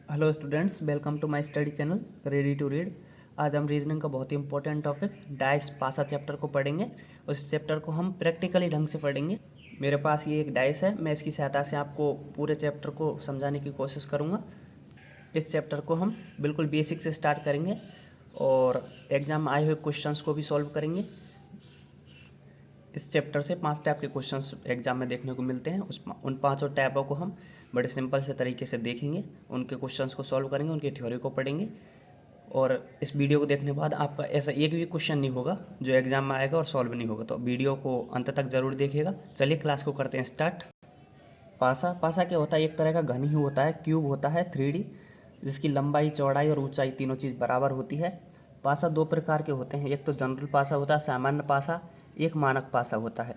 Hello students, welcome to my study channel ready to read. आज हम reasoning का बहुत ही इंपॉर्टेंट टॉपिक डाइस पासा चैप्टर को पढ़ेंगे। उस चैप्टर को हम प्रैक्टिकली ढंग से पढ़ेंगे। मेरे पास ये एक डाइस है, मैं इसकी सहायता से आपको पूरे चैप्टर को समझाने की कोशिश करूँगा। इस चैप्टर को हम बिल्कुल बेसिक से स्टार्ट करेंगे और एग्ज़ाम में आए हुए क्वेश्चंस को भी सॉल्व करेंगे। इस चैप्टर से 5 टाइप के क्वेश्चंस एग्जाम में देखने को मिलते हैं। उन पांचों टाइपों को हम बड़े सिंपल से तरीके से देखेंगे, उनके क्वेश्चंस को सॉल्व करेंगे, उनकी थ्योरी को पढ़ेंगे। और इस वीडियो को देखने के बाद आपका ऐसा एक भी क्वेश्चन नहीं होगा जो एग्जाम में आएगा और सॉल्व नहीं होगा, तो वीडियो को अंत तक ज़रूर देखिएगा। चलिए क्लास को करते हैं स्टार्ट। पासा पासा क्या होता है? एक तरह का घन ही होता है, क्यूब होता है 3D, जिसकी लंबाई, चौड़ाई और ऊंचाई तीनों चीज़ बराबर होती है। पासा दो प्रकार के होते हैं, एक तो जनरल पासा होता है, सामान्य पासा, एक मानक पासा होता है।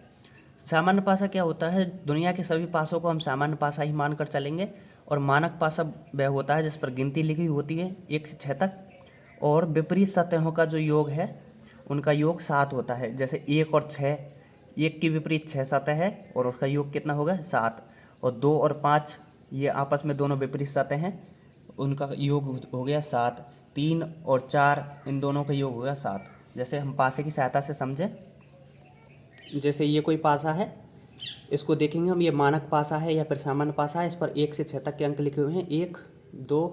सामान्य पासा क्या होता है? दुनिया के सभी पासों को हम सामान्य पासा ही मानकर चलेंगे। और मानक पासा वह होता है जिस पर गिनती लिखी होती है 1 से 6 तक, और विपरीत सतहों का जो योग है उनका योग 7 होता है। जैसे 1 और 6, 1 की विपरीत 6 सतह है और उसका योग कितना होगा? 7। और 2 और 5 ये आपस में दोनों विपरीत सतह हैं, उनका योग हो गया 7। 3 और 4 इन दोनों का योग हो गया 7। जैसे हम पासे की सहायता से समझें, जैसे ये कोई पासा है, इसको देखेंगे हम, ये मानक पासा है या फिर सामान्य पासा है। इस पर 1 से 6 तक के अंक लिखे हुए हैं, 1 2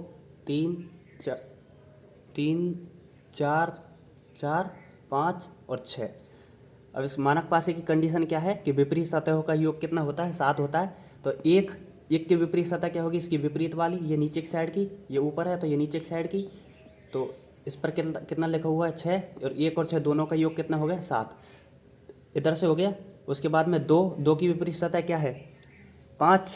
3 4 4 5 और 6। अब इस मानक पासे की कंडीशन क्या है कि विपरीत सतहों का योग कितना होता है? 7 होता है। तो एक की विपरीत सतह क्या होगी? इसकी विपरीत वाली, ये नीचे की साइड की, ये ऊपर है तो ये नीचे की साइड की। तो इस पर कितना कितना लिखा हुआ है? 6। और 1 और 6 दोनों का योग कितना हो गया? 7। इधर से हो गया। उसके बाद में 2 की विपरीत सतह क्या है? 5।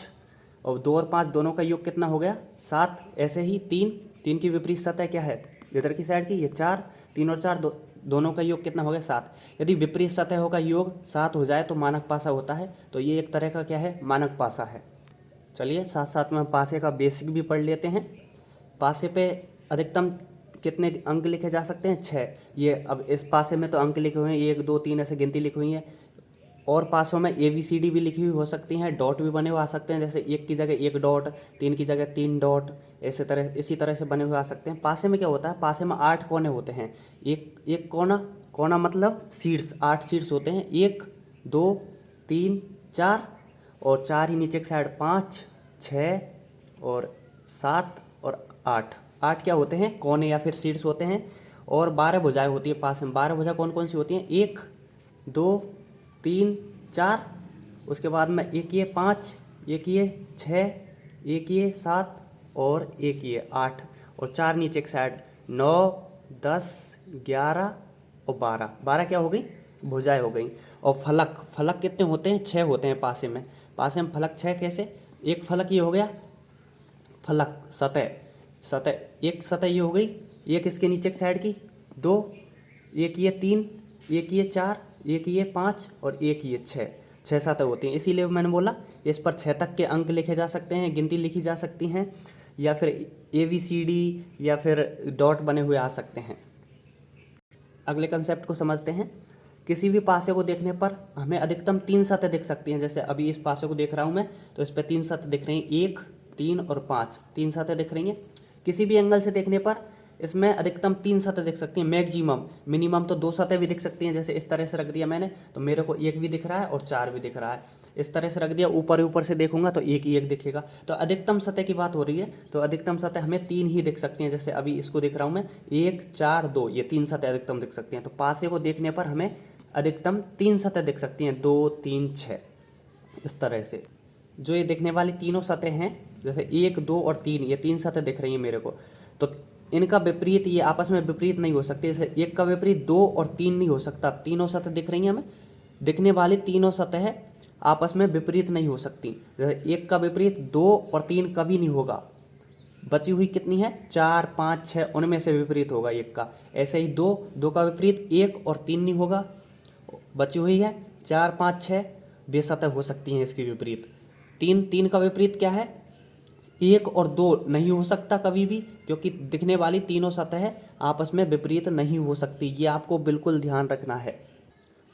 और 2 और 5 दोनों का योग कितना हो गया? 7। ऐसे ही 3 की विपरीत सतह क्या है? इधर की साइड की, ये 4। 3 और 4 दोनों का योग कितना हो गया? 7। यदि विपरीत सतहों का योग 7 हो जाए तो मानक पासा होता है। तो ये एक तरह का क्या है? मानक पासा है। चलिए साथ साथ में हम पासे का बेसिक भी पढ़ लेते हैं। पासे पे अधिकतम कितने अंक लिखे जा सकते हैं? 6। ये अब इस पासे में तो अंक लिखे हुए हैं 1 2 3 ऐसे गिनती लिखी हुई है। और पासों में ABCD भी लिखी हुई हो सकती हैं, डॉट भी बने हुए आ सकते हैं। जैसे 1 की जगह 1 डॉट, 3 की जगह 3 डॉट, इसी तरह से बने हुए आ सकते हैं। पासे में क्या होता है? पासे में 8 कोने होते हैं। एक कोना मतलब सीट्स, 8 सीट्स होते हैं। 1 2 3 4 और 4 ही नीचे की साइड, 5 6 और 7 और 8। 8 क्या होते हैं? कोने या फिर सीट्स होते हैं। और 12 भुजाएं होती है पास में। 12 भुजा कौन कौन सी होती हैं? 1 2 3 4, उसके बाद में एक ये 5, एक ये 6, एक ये 7 और एक ये 8। और 4 नीचे की साइड, 9 10 11 और 12। 12 क्या हो गई? भुजाएं हो गई। और फलक कितने होते हैं? 6 होते हैं पासे में। पासे में फलक 6 कैसे? एक फलक ये हो गया फलक, सतह एक सतह ये हो गई, एक इसके नीचे की साइड की 2, एक ये 3, एक ये 4, एक ये 5 और एक ये 6। 6 सतह होती हैं, इसीलिए मैंने बोला इस पर 6 तक के अंक लिखे जा सकते हैं, गिनती लिखी जा सकती हैं, या फिर ABCD या फिर डॉट बने हुए आ सकते हैं। अगले कंसेप्ट को समझते हैं। किसी भी पासे को देखने पर हमें अधिकतम 3 सतह दिख सकती हैं। जैसे अभी इस पासे को देख रहा हूँ मैं, तो इस पर 3 सतह दिख रही हैं, 1 3 और 5, 3 सतह दिख रही हैं। किसी भी एंगल से देखने पर इसमें अधिकतम 3 सतह दिख सकती हैं, मैक्सिमम। मिनिमम तो 2 सतह भी दिख सकती हैं। जैसे इस तरह से रख दिया मैंने, तो मेरे को 1 भी दिख रहा है और 4 भी दिख रहा है। इस तरह से रख दिया, ऊपर से देखूंगा तो 1 ही 1 दिखेगा। तो अधिकतम सतह की बात हो रही है, तो अधिकतम सतह हमें 3 ही दिख सकती हैं। जैसे अभी इसको देख रहा हूँ मैं, 1 4 2, ये 3 सतह अधिकतम दिख सकती हैं। तो पासे को देखने पर हमें अधिकतम 3 सतह दिख सकती हैं, 2 3 6। इस तरह से जो ये दिखने वाली तीनों सतह हैं, जैसे 1 2 और 3, ये 3 सतह दिख रही हैं मेरे को, तो इनका विपरीत ये आपस में विपरीत नहीं हो सकते। जैसे 1 का विपरीत 2 और 3 नहीं हो सकता। तीनों सतह दिख रही हैं हमें, दिखने वाली तीनों सतह आपस में विपरीत नहीं हो सकती। जैसे 1 का विपरीत 2 और 3 कभी नहीं होगा। बची हुई कितनी है? 4 5 6, उनमें से विपरीत होगा 1 का। ऐसे ही 2 का विपरीत 1 और 3 नहीं होगा। बची हुई है 4 5 6, बेसतह हो सकती हैं इसके विपरीत। 3 का विपरीत क्या है? 1 और 2 नहीं हो सकता कभी भी, क्योंकि दिखने वाली तीनों सतह आपस में विपरीत नहीं हो सकती। ये आपको बिल्कुल ध्यान रखना है।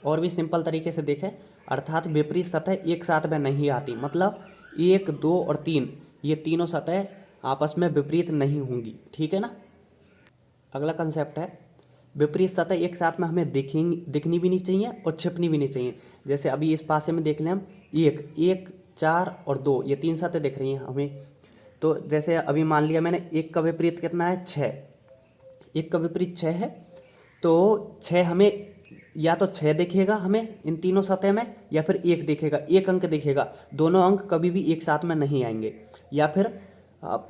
और भी सिंपल तरीके से देखें, अर्थात विपरीत सतह एक साथ में नहीं आती। मतलब 1 2 और 3, ये तीनों सतह आपस में विपरीत नहीं होंगी, ठीक है ना। अगला कंसेप्ट है विपरीत सतह एक साथ में हमें दिखनी भी नहीं चाहिए और छिपनी भी नहीं चाहिए। जैसे अभी इस पासे में देख लें हम, एक 4 और 2, ये 3 सतह दिख रही हैं हमें। तो जैसे अभी मान लिया मैंने, एक का विपरीत कितना है, 6, एक का विपरीत 6 है, तो 6 हमें या तो 6 दिखेगा हमें इन तीनों सतह में, या फिर एक दिखेगा, एक अंक दिखेगा। दोनों अंक कभी भी एक साथ में नहीं आएंगे। या फिर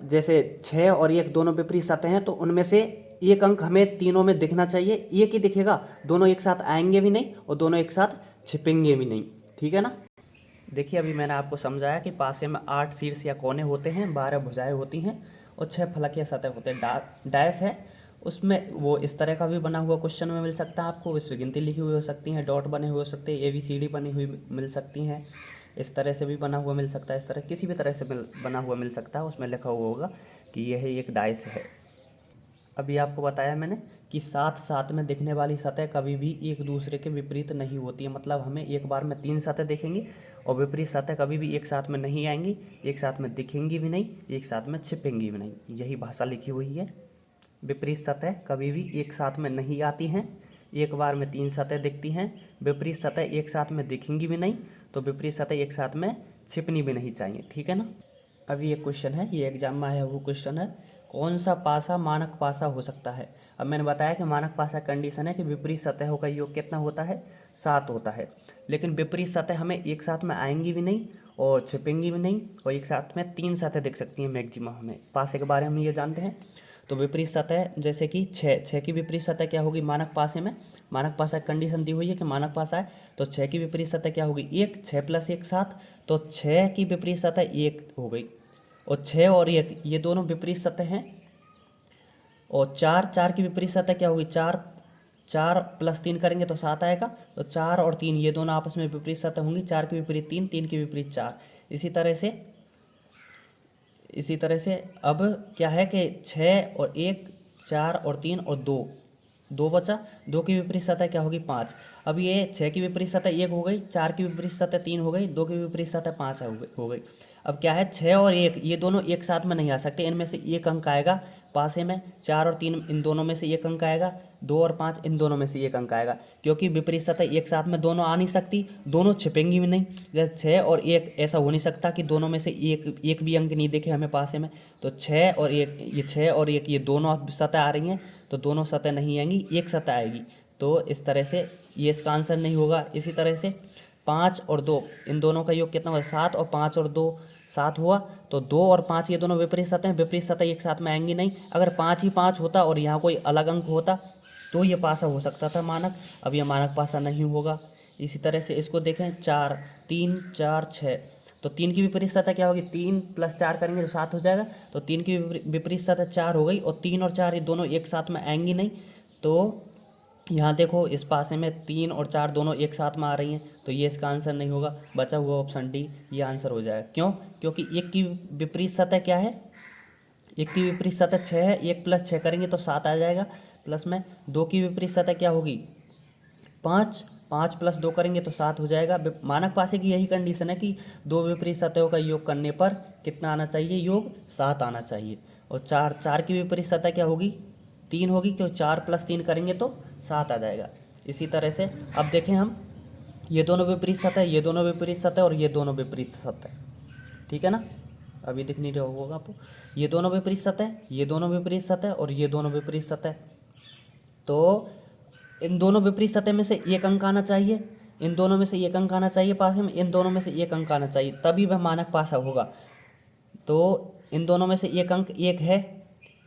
जैसे 6 और 1 दोनों विपरीत सतह हैं, तो उनमें से एक अंक हमें तीनों में दिखना चाहिए, एक ही दिखेगा, दोनों एक साथ आएंगे भी नहीं और दोनों एक साथ छिपेंगे भी नहीं, ठीक है ना। देखिए अभी मैंने आपको समझाया कि पासे में 8 शीर्ष या कोने होते हैं, 12 भुजाएं होती हैं और 6 फलक या सतह होते हैं। डैश है उसमें, वो इस तरह का भी बना हुआ क्वेश्चन में मिल सकता है आपको, इसमें गिनती लिखी हुई हो सकती हैं, डॉट बने हुए हो सकते हैं, ABCD बनी हुई मिल सकती हैं, इस तरह से भी बना हुआ मिल सकता है, इस तरह किसी भी तरह से बना हुआ मिल सकता है। उसमें लिखा हुआ होगा कि यह एक डाइस है। अभी आपको बताया मैंने कि साथ साथ में दिखने वाली सतह कभी भी एक दूसरे के विपरीत नहीं होती है। मतलब हमें एक बार में 3 सतह दिखेंगी और विपरीत सतह कभी भी एक साथ में नहीं आएंगी, एक साथ में दिखेंगी भी नहीं, एक साथ में छिपेंगी भी नहीं। यही भाषा लिखी हुई है। विपरीत सतह कभी भी एक साथ में नहीं आती हैं, एक बार में 3 सतह दिखती हैं। विपरीत सतह एक साथ में दिखेंगी भी नहीं, तो विपरीत सतह एक साथ में छिपनी भी नहीं चाहिए, ठीक है ना। अभी एक क्वेश्चन है, ये एग्जाम में आया हुआ क्वेश्चन है, कौन सा पासा मानक पासा हो सकता है। अब मैंने बताया कि मानक पासा कंडीशन है कि विपरीत सतहों का योग कितना होता है, 7 होता है। लेकिन विपरीत सतह हमें एक साथ में आएंगी भी नहीं और छिपेंगी भी नहीं, और एक साथ में 3 सतह दिख सकती हैं मैक्सिमम। हमें पासे के बारे में ये जानते हैं। तो विपरीत सतह जैसे कि 6 की विपरीत सतह क्या होगी मानक पासे में, मानक पासा कंडीशन दी हुई है कि मानक पासा है, तो 6 की विपरीत सतह क्या होगी, 1, 6 + 1 7, तो 6 की विपरीत सतह 1 हो गई। और 6 और 1 ये दोनों विपरीत सतह हैं। और 4 की विपरीत सतह क्या होगी, 4 + 3 करेंगे तो 7 आएगा। तो 4 और 3 ये दोनों आपस में विपरीत सतह होंगी, 4 की विपरीत 3, 3 की विपरीत 4। इसी तरह से अब क्या है कि 6 और 1, 4 और 3 और 2 बचा, 2 की विपरीत सतह क्या होगी, 5। अब ये 6 की विपरीत सतह 1 हो गई, 4 की विपरीत सतह 3 हो गई, 2 की विपरीत सतह 5 हो गई। अब क्या है, 6 और 1 ये दोनों एक साथ में नहीं आ सकते, इनमें से एक अंक आएगा पासे में। 4 और 3 इन दोनों में से एक अंक आएगा, 2 और 5 इन दोनों में से एक अंक आएगा, क्योंकि विपरीत सतह एक साथ में दोनों आ नहीं सकती, दोनों छिपेंगी भी नहीं। जैसे 6 और 1 ऐसा हो नहीं सकता कि दोनों में से एक भी अंक नहीं दिखे हमें पासे में। तो 6 और 1 ये दोनों सतह आ रही हैं, तो दोनों सतह नहीं आएंगी, एक सतह आएगी। तो इस तरह से ये इसका आंसर नहीं होगा। इसी तरह से 5 और 2 इन दोनों का योग कितना हुआ, 7, और 5 और 2 7 हुआ। तो 2 और 5 ये दोनों विपरीत सतह हैं, विपरीत सतह एक साथ में आएंगी नहीं। अगर 5 ही 5 होता और यहाँ कोई अलग अंक होता तो ये पासा हो सकता था मानक। अब ये मानक पासा नहीं होगा। इसी तरह से इसको देखें, 3 4 6, तो 3 की विपरीत सतह क्या होगी, 3 + 4 करेंगे तो 7 हो जाएगा। तो 3 की विपरीत सतह 4 हो गई, और 3 और 4 ये दोनों एक साथ में आएंगी नहीं। तो यहाँ देखो इस पासे में 3 और 4 दोनों एक साथ में आ रही हैं, तो ये इसका आंसर नहीं होगा। बचा हुआ ऑप्शन डी ये आंसर हो जाएगा। क्यों, क्योंकि 1 की विपरीत सतह क्या है, 1 की विपरीत सतह 6 है, 1 + 6 करेंगे तो 7 आ जाएगा। प्लस में 2 की विपरीत सतह क्या होगी, 5 + 2 करेंगे तो 7 हो जाएगा। मानक पासे की यही कंडीशन है कि 2 विपरीत सतहों का योग करने पर कितना आना चाहिए, योग 7 आना चाहिए। और 4 की विपरीत सतह क्या होगी, 3 होगी, क्यों 4 + 3 करेंगे तो 7 आ जाएगा। इसी तरह से अब देखें हम, ये दोनों विपरीत सतह, ये दोनों विपरीत सतह और ये दोनों विपरीत सतह, ठीक है ना। अभी दिख नहीं रहा होगा आपको, ये दोनों विपरीत सतह, ये दोनों विपरीत सतह और ये दोनों विपरीत सतह। तो इन दोनों विपरीत सतह में से एक अंक आना चाहिए, इन दोनों में से एक अंक आना चाहिए पासे में, इन दोनों में से एक अंक आना चाहिए, तभी वह मानक पासा होगा। तो इन दोनों में से एक अंक 1 है,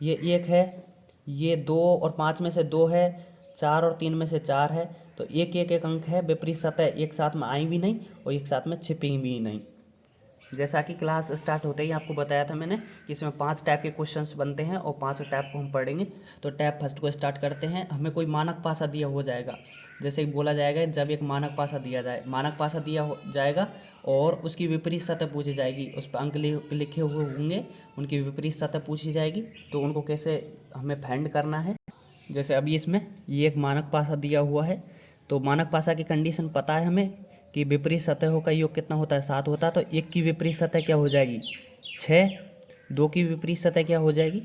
ये 1 है, ये 2 और 5 में से 2 है, 4 और 3 में से 4 है। तो एक अंक है, विपरीत सतह एक साथ में आई भी नहीं और एक साथ में छिपेंगी भी नहीं। जैसा कि क्लास स्टार्ट होते ही आपको बताया था मैंने कि इसमें 5 टाइप के क्वेश्चंस बनते हैं और 5 टाइप को हम पढ़ेंगे। तो टाइप फर्स्ट को स्टार्ट करते हैं। हमें कोई मानक पासा दिया हो जाएगा, जैसे बोला जाएगा जब एक मानक पासा दिया जाए, मानक पासा दिया हो जाएगा और उसकी विपरीत सतह पूछी जाएगी, उस पर अंक लिखे हुए होंगे, उनकी विपरीत सतह पूछी जाएगी, तो उनको कैसे हमें फाइंड करना है। जैसे अभी इसमें ये एक मानक पासा दिया हुआ है, तो मानक पासा की कंडीशन पता है हमें कि विपरीत सतहों का योग कितना होता है, 7 होता है। तो 1 की विपरीत सतह क्या हो जाएगी, 6, 2 की विपरीत सतह क्या हो जाएगी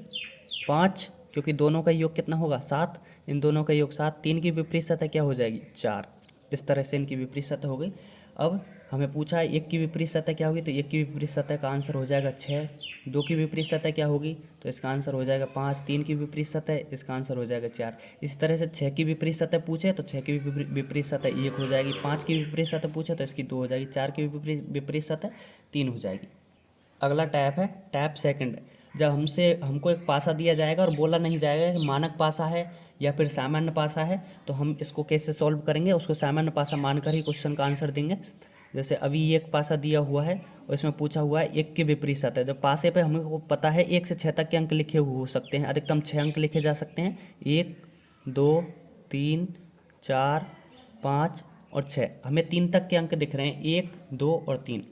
5, क्योंकि दोनों का योग कितना होगा 7, इन दोनों का योग 7। 3 की विपरीत सतह क्या हो जाएगी 4। इस तरह से इनकी विपरीत सतह हो गई। अब हमें पूछा है 1 की विपरीत सतह क्या होगी, तो 1 की विपरीत सतह का आंसर हो जाएगा 6। 2 की विपरीत सतह क्या होगी, तो इसका आंसर हो जाएगा 5। 3 की विपरीत सतह, इसका आंसर हो जाएगा 4। इसी तरह से 6 की विपरीत सतह पूछे तो 6 की विपरीत सतह 1 हो जाएगी। 5 की विपरीत सतह पूछे तो इसकी 2 हो जाएगी। 4 की विपरीत सतह 3 हो जाएगी। अगला टैप है टैप सेकंड। जब हमको एक पासा दिया जाएगा और बोला नहीं जाएगा कि मानक पासा है या फिर सामान्य पासा है, तो हम इसको कैसे सॉल्व करेंगे, उसको सामान्य पासा मानकर ही क्वेश्चन का आंसर देंगे। जैसे अभी एक पासा दिया हुआ है और इसमें पूछा हुआ है 1 की विपरीत सतह। जब पासे पे हमको पता है 1 से 6 तक के अंक लिखे हुए हो सकते हैं, अधिकतम 6 अंक लिखे जा सकते हैं। 1 2 3 4 5 और 6, हमें 3 तक के अंक दिख रहे हैं, 1 2 और 3।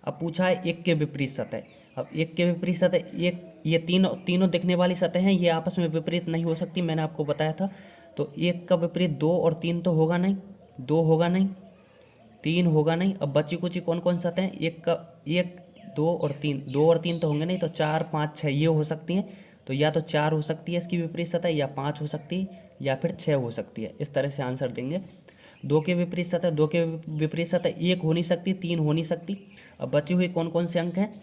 अब पूछा है 1 के विपरीत सतह। अब 1 के विपरीत सतह, एक ये तीनों दिखने वाली सतह हैं, ये आपस में विपरीत नहीं हो सकती, मैंने आपको बताया था। तो 1 का विपरीत 2 और 3 तो होगा नहीं, 2 होगा नहीं, 3 होगा नहीं। अब बची कुची कौन कौन सतह हैं, 1 2 और 3, 2 और 3 तो होंगे नहीं, तो 4 5 6 ये हो सकती हैं। तो या तो 4 हो सकती है इसकी विपरीत सतह, या 5 हो सकती है, या फिर 6 हो सकती है। इस तरह से आंसर देंगे। 2 के विपरीत सतह, 2 के विपरीत सतह 1 हो नहीं सकती, 3 हो नहीं सकती। अब बची हुई कौन कौन से अंक हैं,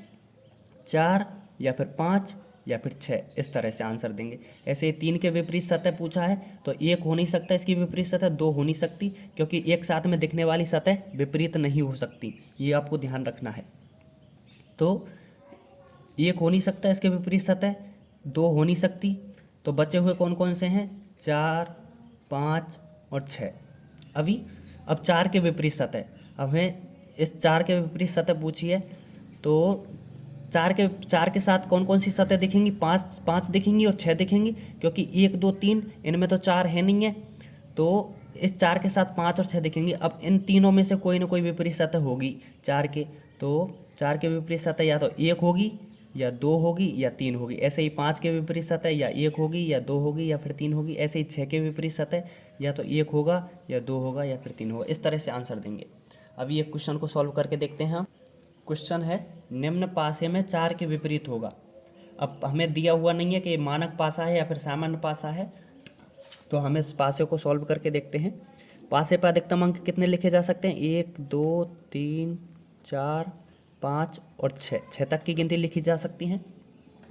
4 या फिर 5 या फिर 6। इस तरह से आंसर देंगे। ऐसे ही 3 के विपरीत सतह पूछा है तो 1 हो नहीं सकता इसकी विपरीत सतह, 2 हो नहीं सकती, क्योंकि एक साथ में दिखने वाली सतह विपरीत नहीं हो सकती, ये आपको ध्यान रखना है। तो 1 हो नहीं सकता इसके विपरीत सतह, 2 हो नहीं सकती। तो बचे हुए कौन कौन से हैं, 4 5 और 6। अब 4 के विपरीत सतह, अब हमें इस 4 के विपरीत सतह पूछी है, तो 4 के साथ कौन कौन सी सतह दिखेंगी, 5 दिखेंगी और 6 दिखेंगी, क्योंकि 1 2 3 इनमें तो 4 है नहीं है। तो इस 4 के साथ 5 और 6 दिखेंगी। अब इन तीनों में से कोई ना कोई विपरीत सतह होगी 4 के, तो 4 के विपरीत सतह या तो 1 होगी या 2 होगी या 3 होगी। ऐसे ही 5 के विपरीत सतह या 1 होगी या 2 होगी या फिर 3 होगी। ऐसे ही 6 के विपरीत सतह या तो 1 होगा या 2 होगा या फिर 3 होगा। इस तरह से आंसर देंगे। अभी एक क्वेश्चन को सॉल्व करके देखते हैं हम। क्वेश्चन है निम्न पासे में 4 के विपरीत होगा। अब हमें दिया हुआ नहीं है कि ये मानक पासा है या फिर सामान्य पासा है, तो हमें इस पासे को सॉल्व करके देखते हैं। पासे पर अधिकतम अंक कितने लिखे जा सकते हैं, 1 2 3 4 5 और 6 तक की गिनती लिखी जा सकती हैं।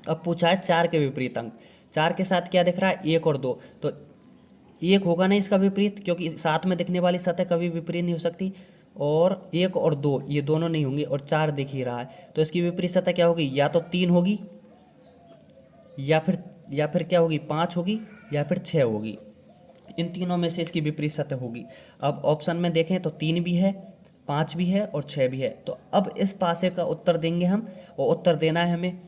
अब पूछा है 4 के विपरीत अंक। 4 के साथ क्या दिख रहा है, 1 और 2, तो 1 होगा नहीं इसका विपरीत, क्योंकि साथ में दिखने वाली सतह कभी विपरीत नहीं हो सकती। और 1 और 2 ये दोनों नहीं होंगे, और 4 दिख ही रहा है, तो इसकी विपरीत सतह क्या होगी, या तो 3 होगी या फिर क्या होगी, 5 होगी या फिर 6 होगी। इन तीनों में से इसकी विपरीत सतह होगी। अब ऑप्शन में देखें तो 3 भी है, 5 भी है और 6 भी है। तो अब इस पासे का उत्तर देंगे हम, और उत्तर देना है हमें,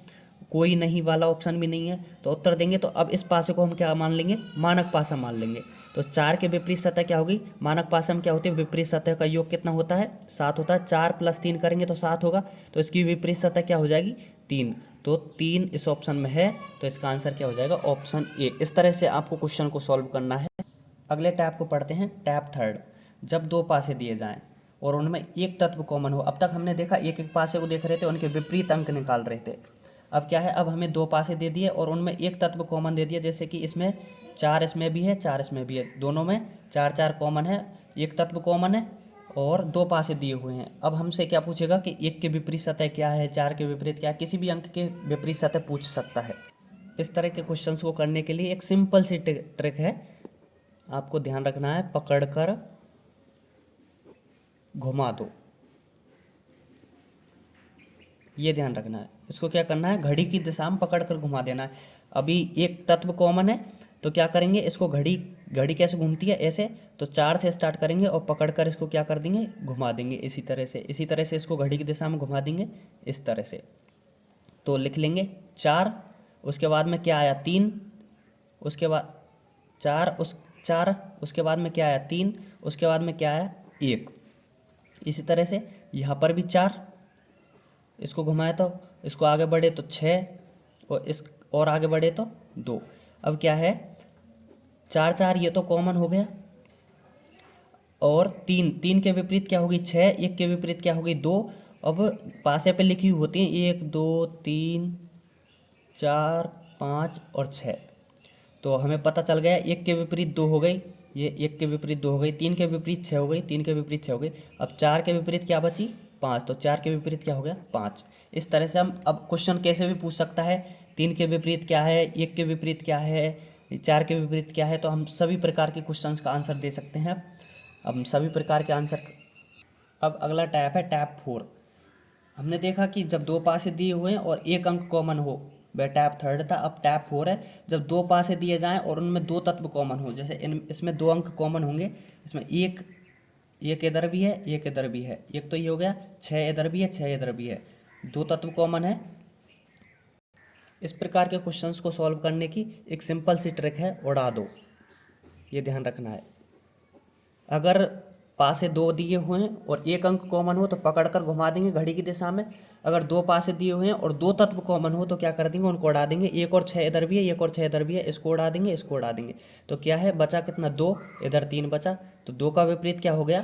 कोई नहीं वाला ऑप्शन भी नहीं है, तो उत्तर देंगे। तो अब इस पासे को हम क्या मान लेंगे, मानक पासा मान लेंगे। तो 4 के विपरीत सतह क्या होगी, मानक पासा में क्या होती है, विपरीत सतह का योग कितना होता है, 7 होता है। 4 + 3 करेंगे तो 7 होगा, तो इसकी विपरीत सतह क्या हो जाएगी, 3। तो 3 इस ऑप्शन में है, तो इसका आंसर क्या हो जाएगा, ऑप्शन ए। इस तरह से आपको क्वेश्चन को सॉल्व करना है। अगले टैप को पढ़ते हैं, टैप थर्ड। जब 2 पासे दिए जाएं और उनमें एक तत्व कॉमन हो। अब तक हमने देखा एक एक पासे को देख रहे थे, उनके विपरीत अंक निकाल रहे थे। अब क्या है, अब हमें 2 पासे दे दिए और उनमें एक तत्व कॉमन दे दिया। जैसे कि इसमें 4 इसमें भी है, 4 इसमें भी है, दोनों में 4 4 कॉमन है, एक तत्व कॉमन है और 2 पासे दिए हुए हैं। अब हमसे क्या पूछेगा कि 1 के विपरीत सतह क्या है, 4 के विपरीत क्या है, किसी भी अंक के विपरीत सतह पूछ सकता है। इस तरह के क्वेश्चंस को करने के लिए एक सिंपल सी ट्रिक है, आपको ध्यान रखना है, पकड़कर घुमा दो, ये ध्यान रखना है। इसको क्या करना है, घड़ी की दिशा में पकड़कर घुमा देना है। अभी एक तत्व कॉमन है, तो क्या करेंगे, इसको घड़ी कैसे घूमती है, ऐसे, तो 4 से स्टार्ट करेंगे और पकड़कर इसको क्या कर देंगे, घुमा देंगे। इसी तरह से इसको घड़ी की दिशा में घुमा देंगे, इस तरह से। तो लिख लेंगे 4, उसके बाद में क्या आया, 3, उसके बाद 4, उसके बाद में क्या आया, 3, उसके बाद में क्या आया, 1। इसी तरह से यहाँ पर भी 4, इसको घुमाए तो, इसको आगे बढ़े तो 6, और आगे बढ़े तो 2। अब क्या है, 4 4 ये तो कॉमन हो गया, और 3 के विपरीत क्या होगी, 6, 1 के विपरीत क्या होगी, 2। अब पासे पे लिखी हुई होती हैं 1 2 3 4, 5 और 6। तो हमें पता चल गया 1 के विपरीत 2 हो गई, ये 1 के विपरीत 2 हो गई, 3 के विपरीत 6 हो गई, 3 के विपरीत 6 हो गई। अब 4 के विपरीत क्या बची? 5। तो 4 के विपरीत क्या हो गया? 5। इस तरह से हम अब क्वेश्चन कैसे भी पूछ सकता है, 3 के विपरीत क्या है, 1 के विपरीत क्या है, 4 के विपरीत क्या है, तो हम सभी प्रकार के क्वेश्चन का आंसर दे सकते हैं। अब हम सभी प्रकार के आंसर। अब अगला टैप है टैप 4। हमने देखा कि जब 2 पासे दिए हुए हैं और एक अंक कॉमन हो, वह टैप 3 था। अब टैप 4 है, जब 2 पासे दिए जाएं और उनमें 2 तत्व कॉमन हो, जैसे इसमें 2 अंक कॉमन होंगे, इसमें एक इधर भी है, एक इधर भी है, एक तो ये हो गया, 6 इधर भी है, 6 इधर भी है, 2 तत्व कॉमन है। इस प्रकार के क्वेश्चंस को सॉल्व करने की एक सिंपल सी ट्रिक है, उड़ा दो। ये ध्यान रखना है। अगर पासे 2 दिए हुए हैं और एक अंक कॉमन हो तो पकड़कर घुमा देंगे घड़ी की दिशा में। अगर 2 पासे दिए हुए हैं और 2 तत्व कॉमन हो तो क्या कर देंगे, उनको उड़ा देंगे। 1 और 6 इधर भी है, 1 और 6 इधर भी है, इसको उड़ा देंगे, इसको उड़ा देंगे। तो क्या है बचा कितना? 2, इधर 3 बचा। तो 2 का विपरीत क्या हो गया?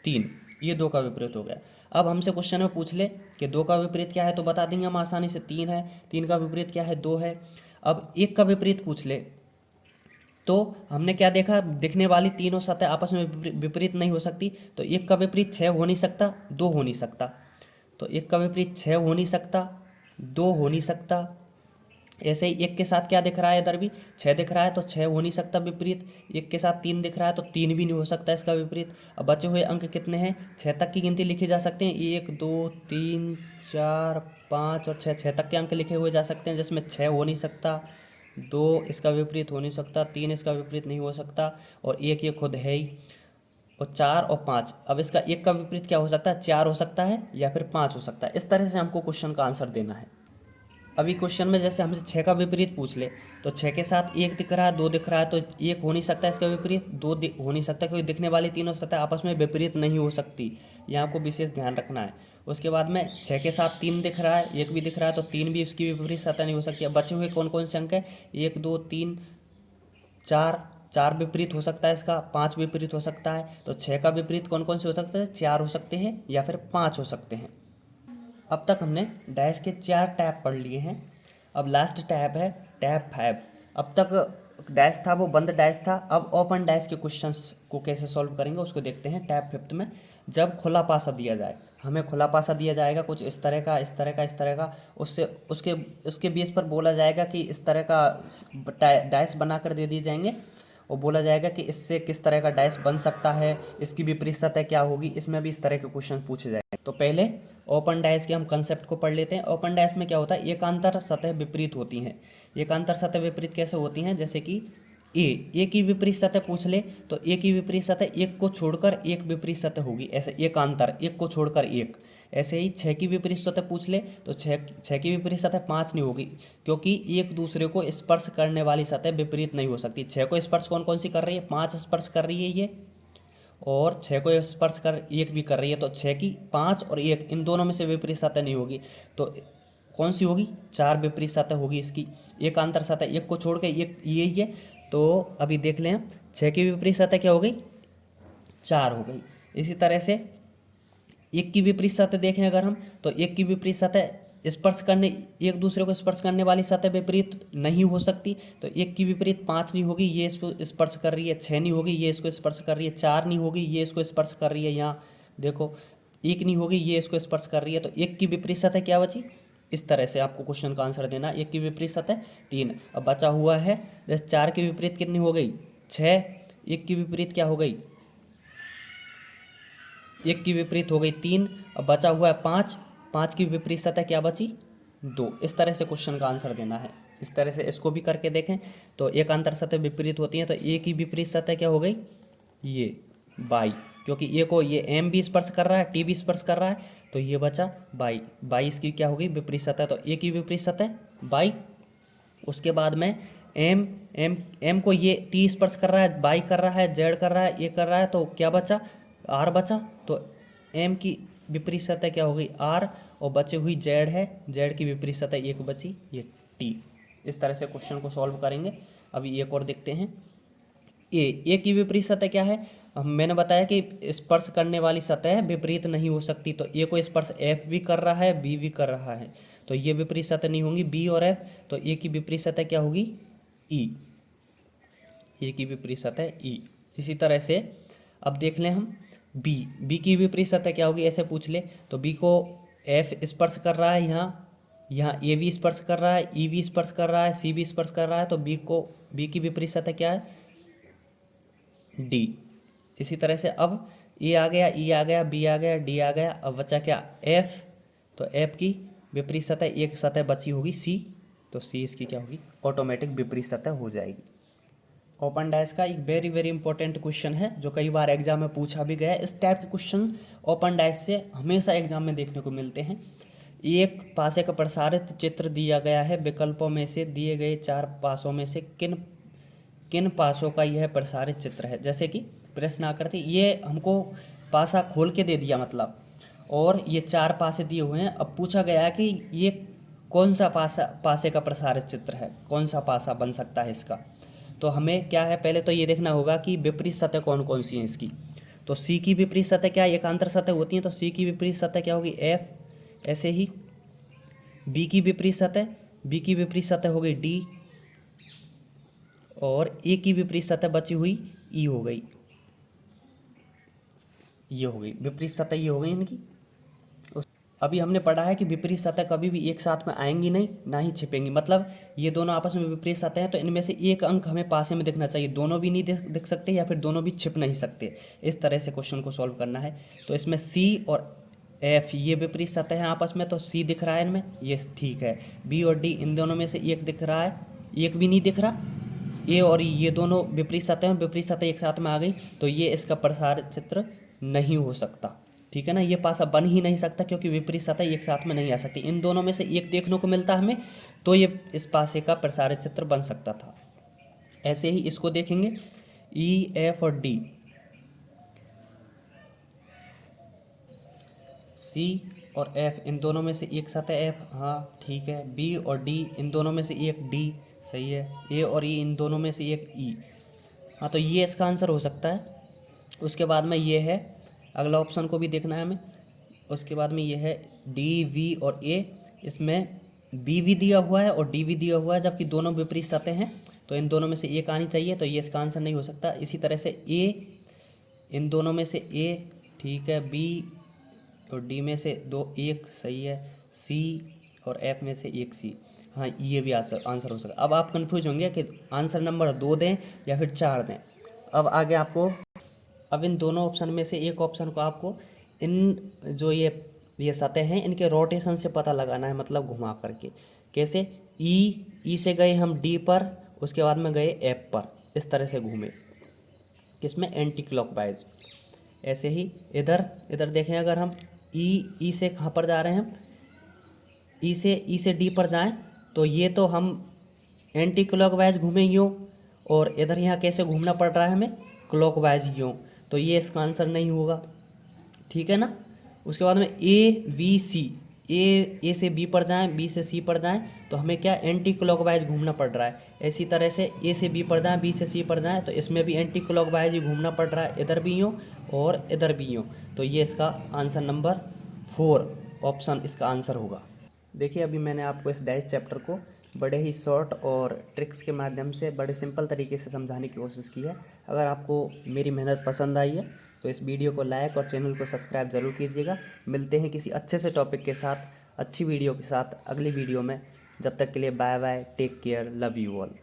3। ये 2 का विपरीत हो गया। अब हमसे क्वेश्चन में पूछ ले कि 2 का विपरीत क्या है, तो बता देंगे हम आसानी से, 3 है। 3 का विपरीत क्या है? 2 है। अब 1 का विपरीत पूछ ले तो हमने क्या देखा, दिखने वाली तीनों सतह आपस में विपरीत नहीं हो सकती। तो 1 का विपरीत 6 हो नहीं सकता, 2 हो नहीं सकता। तो 1 का विपरीत 6 हो नहीं सकता, 2 हो नहीं सकता। ऐसे ही 1 के साथ क्या दिख रहा है, इधर भी 6 दिख रहा है, तो 6 हो नहीं सकता विपरीत। 1 के साथ 3 दिख रहा है, तो 3 भी नहीं हो सकता इसका विपरीत। अब बचे हुए अंक कितने हैं? 6 तक की गिनती लिखी जा सकते हैं, 1 2 3 4 5 और 6। 6 तक के अंक लिखे हुए जा सकते हैं, जिसमें 6 हो नहीं सकता, 2 इसका विपरीत हो नहीं सकता, 3 इसका विपरीत नहीं हो सकता, और 1 ये खुद है ही, और 4 और 5। अब इसका 1 का विपरीत क्या हो सकता है? 4 हो सकता है या फिर 5 हो सकता है। इस तरह से हमको क्वेश्चन का आंसर देना है। अभी क्वेश्चन में जैसे हमसे 6 का विपरीत पूछ ले, तो 6 के साथ 1 दिख रहा है, 2 दिख रहा है, तो 1 हो नहीं सकता इसका विपरीत, 2 हो नहीं सकता, क्योंकि दिखने वाली तीनों सतह आपस में विपरीत नहीं हो सकती। यह आपको विशेष ध्यान रखना है। उसके बाद में 6 के साथ 3 दिख रहा है, 1 भी दिख रहा है, तो 3 भी इसकी विपरीत सतह नहीं हो सकती। अब बचे हुए कौन कौन से अंक है? 1 2 3 4। 4 विपरीत हो सकता है इसका, 5 विपरीत हो सकता है। तो 6 का विपरीत कौन कौन से हो सकते हैं? 4 हो सकते हैं या फिर 5 हो सकते हैं। अब तक हमने डैश के 4 टैप पढ़ लिए हैं। अब लास्ट टैप है टैप 5। अब तक डैश था वो बंद डैश था। अब ओपन डैश के क्वेश्चंस को कैसे सॉल्व करेंगे उसको देखते हैं। टैप 5 में जब खुला पासा दिया जाए, हमें खुला पासा दिया जाएगा कुछ इस तरह का, इस तरह का, इस तरह का, उससे उसके बेस पर बोला जाएगा कि इस तरह का डैश बना कर दे दिए जाएंगे, और बोला जाएगा कि इससे किस तरह का डैश बन सकता है, इसकी विपरीत सतह क्या होगी। इसमें भी इस तरह के क्वेश्चन पूछे जाएंगे। तो पहले ओपन डैश के हम कंसेप्ट को पढ़ लेते हैं। ओपन डैश में क्या होता है? एकांतर सतह विपरीत होती हैं। एकांतर सतह विपरीत कैसे होती हैं? जैसे कि ए की विपरीत सतह पूछ ले, तो ए की विपरीत सतह एक को छोड़कर एक विपरीत सतह होगी, ऐसे एकांतर एक को छोड़कर एक। ऐसे ही 6 की विपरीत सतह पूछ ले, तो 6 की विपरीत सतह 5 नहीं होगी, क्योंकि एक दूसरे को स्पर्श करने वाली सतह विपरीत नहीं हो सकती। 6 को स्पर्श कौन कौन सी कर रही है? 5 स्पर्श कर रही है ये, और 6 को स्पर्श कर 1 भी कर रही है। तो 6 की 5 और 1 इन दोनों में से विपरीत सतह नहीं होगी, तो कौन सी होगी? 4 विपरीत सतह होगी इसकी। एकांतर सतह एक को छोड़ के एक ये ही है। तो अभी देख लें, 6 की विपरीत सतह क्या हो गई? 4 हो गई। इसी तरह से 1 की विपरीत सतह देखें अगर हम, तो 1 की विपरीत सतह स्पर्श करने, एक दूसरे को स्पर्श करने वाली सतह विपरीत नहीं हो सकती। तो 1 की विपरीत 5 नहीं होगी, ये इसको स्पर्श कर रही है। 6 नहीं होगी, ये इसको स्पर्श कर रही है। 4 नहीं होगी, ये इसको स्पर्श कर रही है। यहाँ देखो 1 नहीं होगी, ये इसको स्पर्श कर रही है। तो 1 की विपरीत सतह क्या बची? इस तरह से आपको क्वेश्चन का आंसर देना। 1 की विपरीत सतह 3। अब बचा हुआ है जैसे 4 की विपरीत कितनी हो गई? 6। 1 की विपरीत क्या हो गई? 1 की विपरीत हो गई 3। अब बचा हुआ है 5। 5 की विपरीत सतह क्या बची? 2। इस तरह से क्वेश्चन का आंसर देना है। इस तरह से इसको भी करके देखें, तो एकांतर सतह विपरीत होती हैं। तो ए की विपरीत सतह क्या हो गई? ये बाई, क्योंकि ए को ये एम भी स्पर्श कर रहा है, टी भी स्पर्श कर रहा है, तो ये बचा बाई। बाई इसकी क्या होगी? विपरीत सतह। तो ए की विपरीत सतह बाई। उसके बाद में एम एम एम को ये टी स्पर्श कर रहा है, बाई कर रहा है, जेड कर रहा है, ये कर रहा है, तो क्या बचा? आर बचा। तो एम की विपरीत सतह क्या हो गई? आर, और बचे हुई जेड है, जेड की विपरीत सतह एक बची, ये टी। इस तरह से क्वेश्चन को सॉल्व करेंगे। अभी एक और देखते हैं। ए की विपरीत सतह क्या है? मैंने बताया कि स्पर्श करने वाली सतह विपरीत नहीं हो सकती। तो ए को स्पर्श एफ भी कर रहा है, बी भी कर रहा है, तो ये विपरीत सतह नहीं होंगी बी और एफ, तो ए की विपरीत सतह क्या होगी ई, ए की विपरीत सतह ई। इसी तरह से अब देख लें हम बी की विपरीत सतह क्या होगी, ऐसे पूछ ले तो बी को एफ स्पर्श कर रहा है, यहाँ ए भी स्पर्श कर रहा है, ई भी स्पर्श कर रहा है, सी भी स्पर्श कर रहा है, तो बी की विपरीत सतह क्या है डी। इसी तरह से अब ए आ गया, ई आ गया, बी आ गया, डी आ गया, अब बचा क्या एफ, तो एफ की विपरीत सतह एक सतह बची होगी सी, तो सी इसकी क्या होगी ऑटोमेटिक विपरीत सतह हो जाएगी। ओपन डाइस का एक वेरी वेरी इंपॉर्टेंट क्वेश्चन है जो कई बार एग्जाम में पूछा भी गया है। इस टाइप के क्वेश्चन ओपन डाइस से हमेशा एग्जाम में देखने को मिलते हैं। एक पासे का प्रसारित चित्र दिया गया है, विकल्पों में से दिए गए 4 पासों में से किन पासों का यह प्रसारित चित्र है। जैसे कि प्रश्न आकृति ये हमको पासा खोल के दे दिया मतलब, और ये 4 पासे दिए हुए हैं। अब पूछा गया है कि ये कौन सा पासे का प्रसारित चित्र है, कौन सा पासा बन सकता है इसका। तो हमें क्या है पहले तो ये देखना होगा कि विपरीत सतह कौन कौन सी हैं इसकी। तो सी की विपरीत सतह क्या है, एकांतर सतह होती है, तो सी की विपरीत सतह क्या होगी एफ। ऐसे ही बी की विपरीत सतह हो गई डी, और ए की विपरीत सतह बची हुई ई हो गई, ये हो गई विपरीत सतह, ये हो गई इनकी। अभी हमने पढ़ा है कि विपरीत सतह कभी भी एक साथ में आएंगी नहीं, ना ही छिपेंगी। मतलब ये दोनों आपस में विपरीत सतह हैं, तो इनमें से एक अंक हमें पासे में दिखना चाहिए, दोनों भी नहीं दिख सकते या फिर दोनों भी छिप नहीं सकते। इस तरह से क्वेश्चन को सॉल्व करना है। तो इसमें सी और एफ ये विपरीत सतह हैं आपस में, तो सी दिख रहा है इनमें, ये ठीक है। बी और डी इन दोनों में से एक दिख रहा है, एक भी नहीं दिख रहा। ए और ये दोनों विपरीत सतह हैं, विपरीत सतह एक साथ में आ गई, तो ये इसका प्रसारित चित्र नहीं हो सकता। ठीक है ना, ये पासा बन ही नहीं सकता क्योंकि विपरीत सतह एक साथ में नहीं आ सकती। इन दोनों में से एक देखने को मिलता हमें, तो ये इस पासे का प्रसारित चित्र बन सकता था। ऐसे ही इसको देखेंगे ई एफ और डी, सी और एफ इन दोनों में से एक सतह एफ, हाँ ठीक है। बी और डी इन दोनों में से एक डी, सही है। ए और ई इन दोनों में से एक ई, हाँ तो ये इसका आंसर हो सकता है। उसके बाद में ये है, अगला ऑप्शन को भी देखना है हमें। उसके बाद में ये है डी वी और ए, इसमें बी भी दिया हुआ है और डी भी दिया हुआ है, जबकि दोनों विपरीत सतह हैं, तो इन दोनों में से एक आनी चाहिए, तो ये इसका आंसर नहीं हो सकता। इसी तरह से ए, इन दोनों में से ए ठीक है, बी और डी में से दो एक, सही है। सी और एफ में से एक सी, हाँ ये भी आंसर हो सकता है। अब आप कन्फ्यूज होंगे कि आंसर नंबर 2 दें या फिर 4 दें। अब आगे आपको, अब इन दोनों ऑप्शन में से एक ऑप्शन को आपको इन जो ये सतह हैं इनके रोटेशन से पता लगाना है, मतलब घुमा करके। कैसे, ई से गए हम डी पर, उसके बाद में गए एफ पर, इस तरह से घूमे, किसमें एंटी क्लॉकवाइज। ऐसे ही इधर देखें, अगर हम ई से कहाँ पर जा रहे हैं, हम ई से डी पर जाएं, तो ये तो हम एंटी क्लॉकवाइज घूमें यूँ, और इधर यहाँ कैसे घूमना पड़ रहा है हमें क्लॉकवाइज यूँ, तो ये इसका आंसर नहीं होगा। ठीक है ना। उसके बाद में ए बी सी, ए से बी पर जाएं, बी से सी पर जाएं, तो हमें क्या एंटी क्लॉकवाइज घूमना पड़ रहा है। इसी तरह से ए से बी पर जाएं, बी से सी पर जाएं, तो इसमें भी एंटी क्लॉकवाइज ही घूमना पड़ रहा है, इधर भी यूँ और इधर भी यूँ, तो ये इसका आंसर नंबर 4 ऑप्शन इसका आंसर होगा। देखिए अभी मैंने आपको इस डाइस चैप्टर को बड़े ही शॉर्ट और ट्रिक्स के माध्यम से बड़े सिंपल तरीके से समझाने की कोशिश की है। अगर आपको मेरी मेहनत पसंद आई है तो इस वीडियो को लाइक और चैनल को सब्सक्राइब ज़रूर कीजिएगा। मिलते हैं किसी अच्छे से टॉपिक के साथ, अच्छी वीडियो के साथ अगली वीडियो में। जब तक के लिए bye bye, take care, love you all.